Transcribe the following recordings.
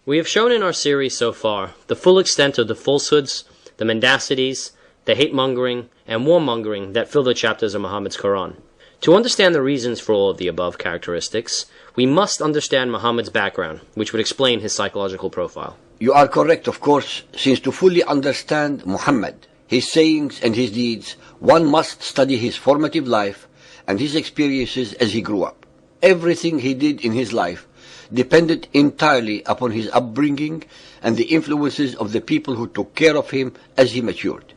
We have shown in our series so far the full extent of the falsehoods, the mendacities, the hate-mongering, and warmongering that fill the chapters of Muhammad's Quran. To understand the reasons for all of the above characteristics, we must understand Muhammad's background, which would explain his psychological profile. You are correct, of course, since to fully understand Muhammad, his sayings and his deeds, one must study his formative life and his experiences as he grew up. Everything he did in his life depended entirely upon his upbringing and the influences of the people who took care of him as he matured.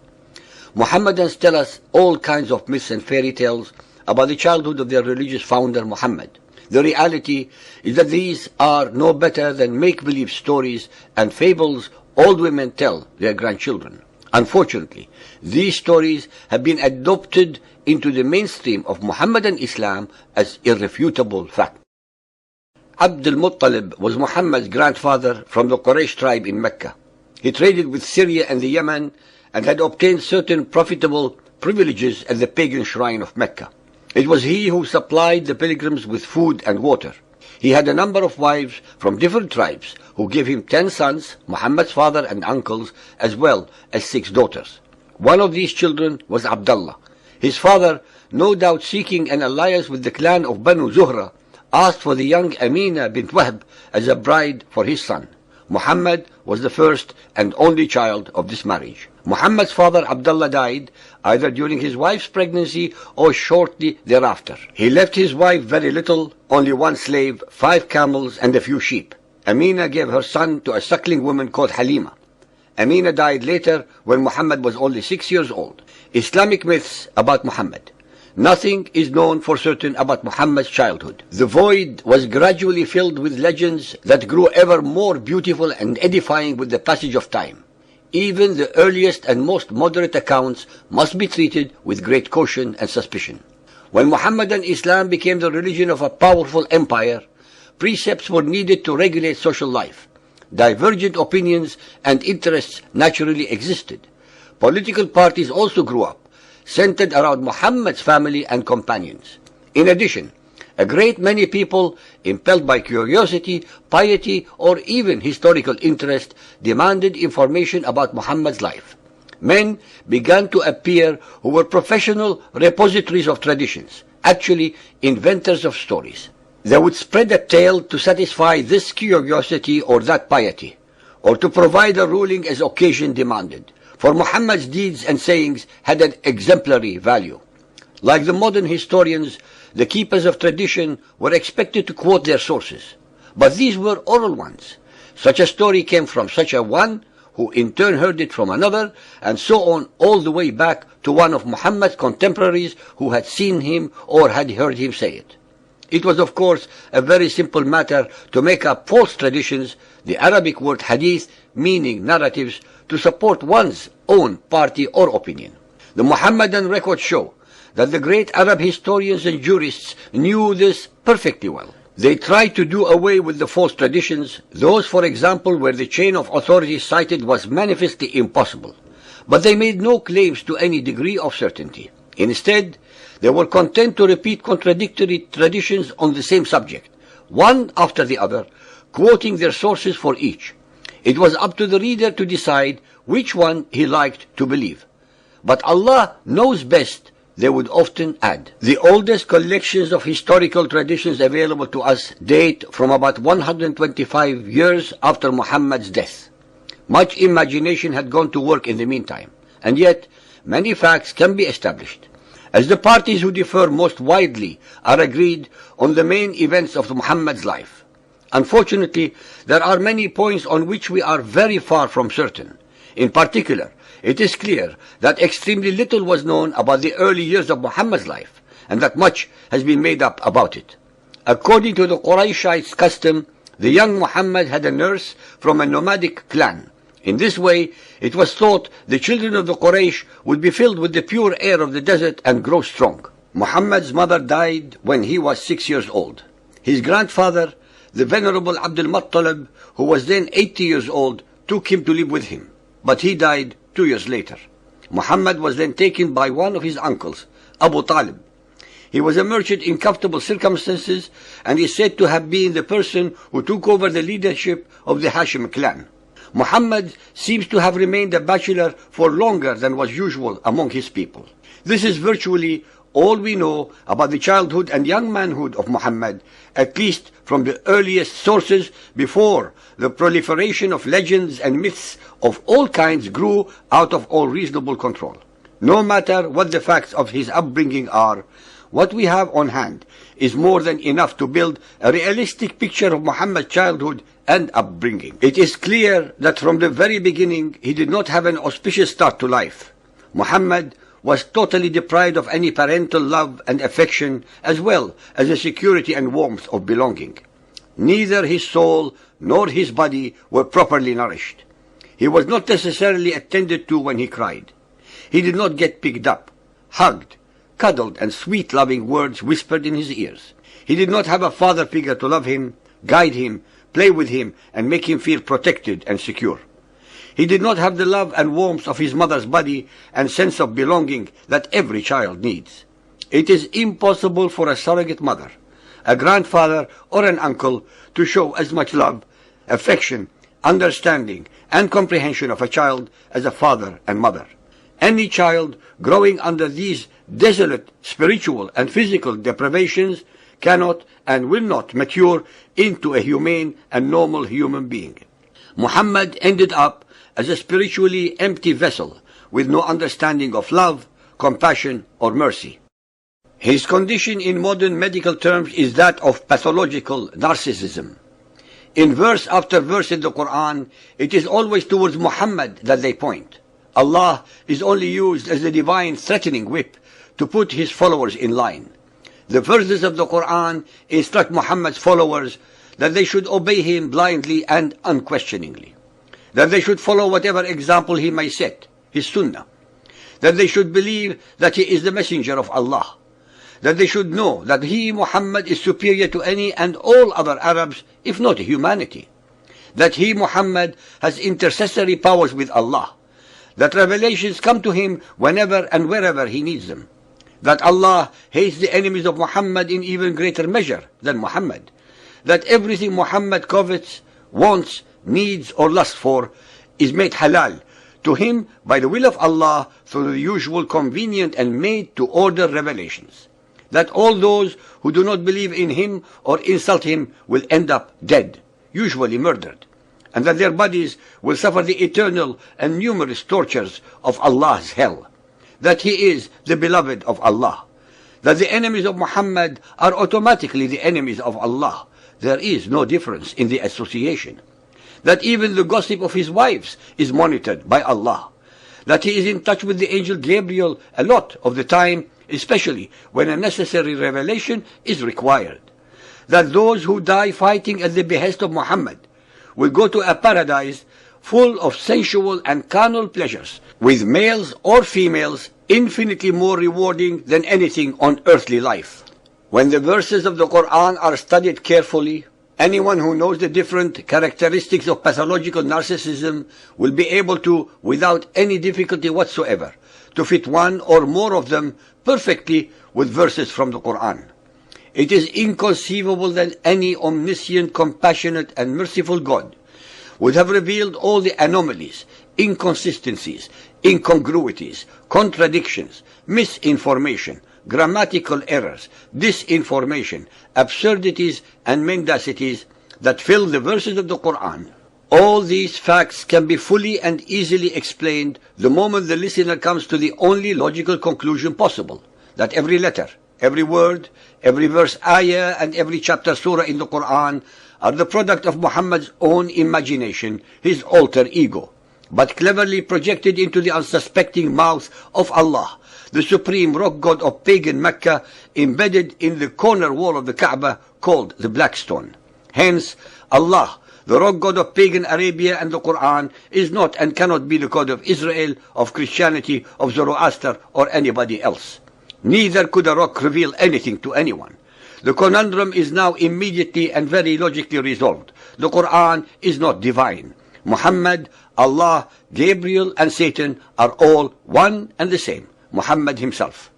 Muhammadans tell us all kinds of myths and fairy tales about the childhood of their religious founder Muhammad. The reality is that these are no better than make-believe stories and fables old women tell their grandchildren. Unfortunately, these stories have been adopted into the mainstream of Muhammadan Islam as irrefutable fact. Abd al-Muttalib was Muhammad's grandfather from the Quraysh tribe in Mecca. He traded with Syria and the Yemen and had obtained certain profitable privileges at the pagan shrine of Mecca. It was he who supplied the pilgrims with food and water. He had a number of wives from different tribes who gave him 10 sons, Muhammad's father and uncles, as well as 6 daughters. One of these children was Abdullah. His father, no doubt seeking an alliance with the clan of Banu Zuhra, asked for the young Amina bint Wahb as a bride for his son. Muhammad was the first and only child of this marriage. Muhammad's father Abdullah died either during his wife's pregnancy or shortly thereafter. He left his wife very little, only 1 slave, 5 camels and a few sheep. Amina gave her son to a suckling woman called Halima. Amina died later when Muhammad was only 6 years old. Islamic myths about Muhammad. Nothing is known for certain about Muhammad's childhood. The void was gradually filled with legends that grew ever more beautiful and edifying with the passage of time. Even the earliest and most moderate accounts must be treated with great caution and suspicion. When Muhammadan Islam became the religion of a powerful empire, precepts were needed to regulate social life. Divergent opinions and interests naturally existed. Political parties also grew up, centered around Muhammad's family and companions. In addition, a great many people, impelled by curiosity, piety, or even historical interest, demanded information about Muhammad's life. Men began to appear who were professional repositories of traditions, actually inventors of stories. They would spread a tale to satisfy this curiosity or that piety, or to provide a ruling as occasion demanded. For Muhammad's deeds and sayings had an exemplary value. Like the modern historians, the keepers of tradition were expected to quote their sources. But these were oral ones. Such a story came from such a one, who in turn heard it from another, and so on all the way back to one of Muhammad's contemporaries who had seen him or had heard him say it. It was, of course, a very simple matter to make up false traditions, the Arabic word hadith meaning narratives, to support one's own party or opinion. The Muhammadan records show that the great Arab historians and jurists knew this perfectly well. They tried to do away with the false traditions, those, for example, where the chain of authority cited was manifestly impossible. But they made no claims to any degree of certainty. Instead, they were content to repeat contradictory traditions on the same subject, one after the other, quoting their sources for each. It was up to the reader to decide which one he liked to believe. But Allah knows best, they would often add. The oldest collections of historical traditions available to us date from about 125 years after Muhammad's death. Much imagination had gone to work in the meantime, and yet many facts can be established. As the parties who differ most widely are agreed on the main events of Muhammad's life. Unfortunately, there are many points on which we are very far from certain. In particular, it is clear that extremely little was known about the early years of Muhammad's life, and that much has been made up about it. According to the Qurayshites' custom, the young Muhammad had a nurse from a nomadic clan. In this way, it was thought the children of the Quraysh would be filled with the pure air of the desert and grow strong. Muhammad's mother died when he was 6 years old. His grandfather, the venerable Abd al-Muttalib, who was then 80 years old, took him to live with him, but he died 2 years later. Muhammad was then taken by one of his uncles, Abu Talib. He was a merchant in comfortable circumstances and is said to have been the person who took over the leadership of the Hashim clan. Muhammad seems to have remained a bachelor for longer than was usual among his people. This is virtually all we know about the childhood and young manhood of Muhammad, at least from the earliest sources before the proliferation of legends and myths of all kinds grew out of all reasonable control. No matter what the facts of his upbringing are, what we have on hand is more than enough to build a realistic picture of Muhammad's childhood and upbringing. It is clear that from the very beginning he did not have an auspicious start to life. Muhammad was totally deprived of any parental love and affection, as well as the security and warmth of belonging. Neither his soul nor his body were properly nourished. He was not necessarily attended to when he cried. He did not get picked up, hugged, cuddled, and sweet loving words whispered in his ears. He did not have a father figure to love him, guide him, play with him, and make him feel protected and secure. He did not have the love and warmth of his mother's body and sense of belonging that every child needs. It is impossible for a surrogate mother, a grandfather, or an uncle to show as much love, affection, understanding, and comprehension of a child as a father and mother. Any child growing under these desolate spiritual and physical deprivations cannot and will not mature into a humane and normal human being. Muhammad ended up as a spiritually empty vessel with no understanding of love, compassion, or mercy. His condition in modern medical terms is that of pathological narcissism. In verse after verse in the Quran, it is always towards Muhammad that they point. Allah is only used as the divine threatening whip to put his followers in line. The verses of the Quran instruct Muhammad's followers that they should obey him blindly and unquestioningly, that they should follow whatever example he may set, his sunnah, that they should believe that he is the messenger of Allah, that they should know that he, Muhammad, is superior to any and all other Arabs, if not humanity, that he, Muhammad, has intercessory powers with Allah, that revelations come to him whenever and wherever he needs them, that Allah hates the enemies of Muhammad in even greater measure than Muhammad, that everything Muhammad covets, wants, needs, or lusts for is made halal to him by the will of Allah through the usual convenient and made-to-order revelations, that all those who do not believe in him or insult him will end up dead, usually murdered, and that their bodies will suffer the eternal and numerous tortures of Allah's hell, that he is the beloved of Allah, that the enemies of Muhammad are automatically the enemies of Allah. There is no difference in the association, that even the gossip of his wives is monitored by Allah, that he is in touch with the angel Gabriel a lot of the time, especially when a necessary revelation is required, that those who die fighting at the behest of Muhammad will go to a paradise full of sensual and carnal pleasures, with males or females infinitely more rewarding than anything on earthly life. When the verses of the Quran are studied carefully, anyone who knows the different characteristics of pathological narcissism will be able to, without any difficulty whatsoever, to fit one or more of them perfectly with verses from the Quran. It is inconceivable that any omniscient, compassionate, and merciful God would have revealed all the anomalies, inconsistencies, incongruities, contradictions, misinformation, grammatical errors, disinformation, absurdities, and mendacities that fill the verses of the Quran. All these facts can be fully and easily explained the moment the listener comes to the only logical conclusion possible, that every letter, every word, every verse ayah, and every chapter surah in the Quran are the product of Muhammad's own imagination, his alter ego, but cleverly projected into the unsuspecting mouth of Allah, the supreme rock god of pagan Mecca, embedded in the corner wall of the Kaaba called the Black Stone. Hence, Allah, the rock god of pagan Arabia, and the Quran is not and cannot be the god of Israel, of Christianity, of Zoroaster, or anybody else. Neither could a rock reveal anything to anyone. The conundrum is now immediately and very logically resolved. The Quran is not divine. Muhammad, Allah, Gabriel, and Satan are all one and the same, Muhammad himself.